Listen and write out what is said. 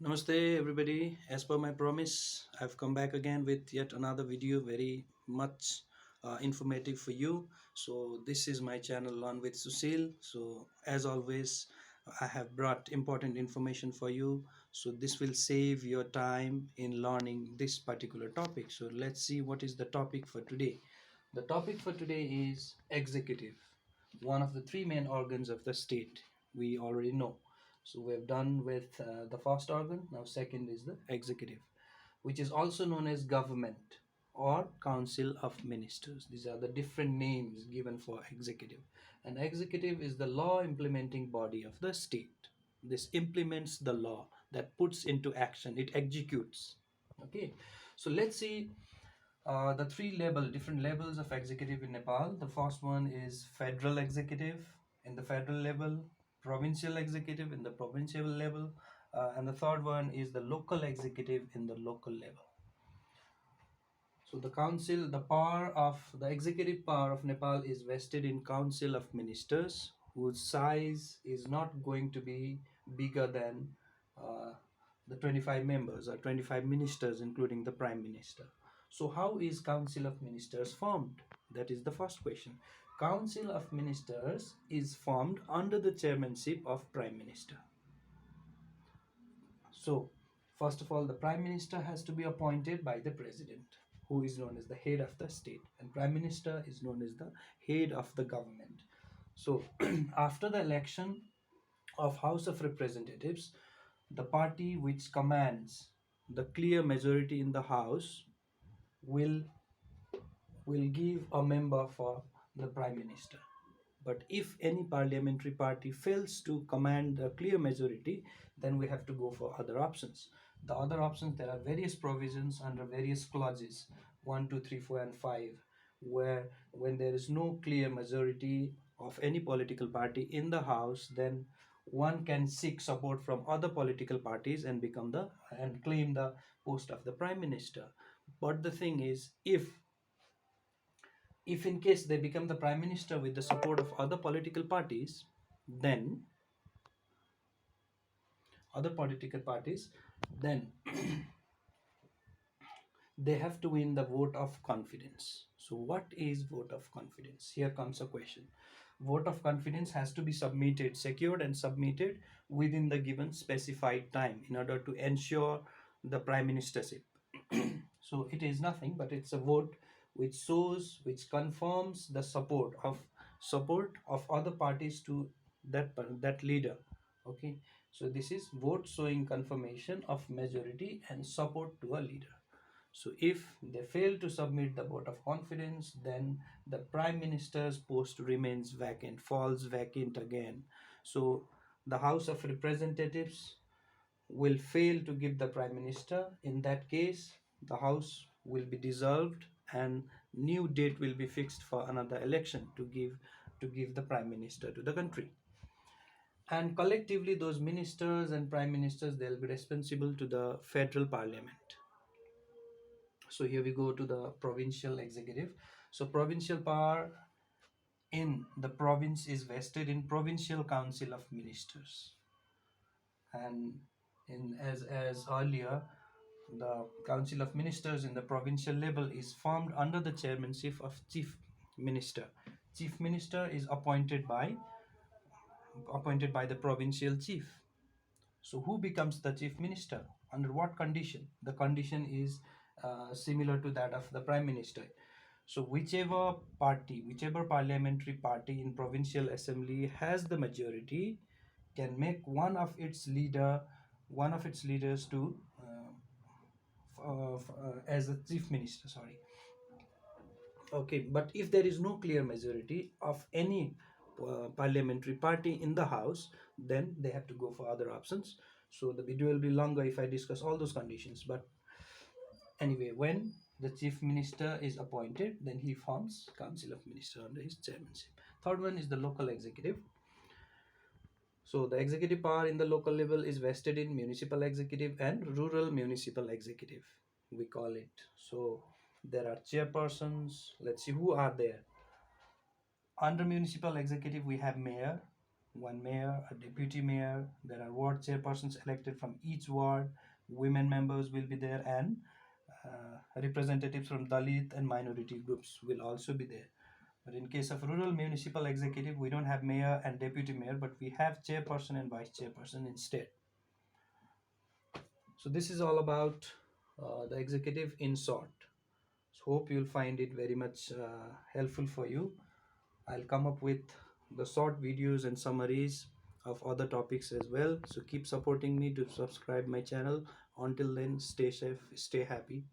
Namaste everybody. As per my promise, I've come back again with yet another video very much informative for you. So this is my channel Learn with Susil. So as always, I have brought important information for you. So this will save your time in learning this particular topic. So let's see what is the topic for today. The topic for today is executive, one of the three main organs of the state. We already know. So we have done with the first organ. Now second is the executive, which is also known as government or council of ministers. These are the different names given for executive. And executive is the law implementing body of the state. This implements the law, that puts into action, it executes. Okay, so let's see the different levels of executive in Nepal. The first one is federal executive in the federal level, provincial executive in the provincial level, and the third one is the local executive in the local level. So the executive power of Nepal is vested in Council of Ministers, whose size is not going to be bigger than uh, the 25 members or 25 ministers, including the Prime Minister. So, how is Council of Ministers formed? That is the first question. Council of Ministers is formed under the chairmanship of Prime Minister. So, first of all, the Prime Minister has to be appointed by the President, who is known as the head of the state, and Prime Minister is known as the head of the government. So, after the election of House of Representatives, the party which commands the clear majority in the House will give a member for the Prime Minister. But if any parliamentary party fails to command a clear majority, then we have to go for other options. The other options, there are various provisions under various clauses 1, 2, 3, 4, and 5, where when there is no clear majority of any political party in the House, then one can seek support from other political parties and claim the post of the Prime Minister. But the thing is, if in case they become the prime minister with the support of other political parties, then other political parties then they have to win the vote of confidence. So what is vote of confidence? Here comes a question. Vote of confidence has to be secured and submitted within the given specified time in order to ensure the prime ministership. So it is nothing but it's a vote which confirms the support of other parties to that leader. Okay, so this is vote showing confirmation of majority and support to a leader. So if they fail to submit the vote of confidence, then the prime minister's post remains vacant, falls vacant again. So the House of Representatives will fail to give the prime minister. In that case, the house will be dissolved and new date will be fixed for another election to give the prime minister to the country. And collectively, those ministers and prime ministers, they'll be responsible to the federal parliament. So here we go to the provincial executive. So provincial power in the province is vested in provincial council of ministers, and in as earlier, the council of ministers in the provincial level is formed under the chairmanship of chief minister. Chief minister is appointed by the provincial chief. So, who becomes the chief minister? Under what condition? The condition is similar to that of the prime minister. So, whichever parliamentary party in provincial assembly has the majority, can make one of its leaders to as the chief minister. Sorry. Okay, but if there is no clear majority of any parliamentary party in the house, then they have to go for other options. So the video will be longer if I discuss all those conditions. But anyway, when the chief minister is appointed, then he forms council of ministers under his chairmanship. Third one is the local executive. So the executive power in the local level is vested in municipal executive and rural municipal executive, we call it. So there are chairpersons. Let's see who are there. Under municipal executive, we have mayor, one mayor, a deputy mayor. There are ward chairpersons elected from each ward. Women members will be there, and representatives from Dalit and minority groups will also be there. But in case of rural municipal executive, we don't have mayor and deputy mayor, but we have chairperson and vice chairperson instead. So this is all about the executive in short. So hope you'll find it very much helpful for you. I'll come up with the short videos and summaries of other topics as well. So keep supporting me to subscribe my channel. Until then, stay safe, stay happy.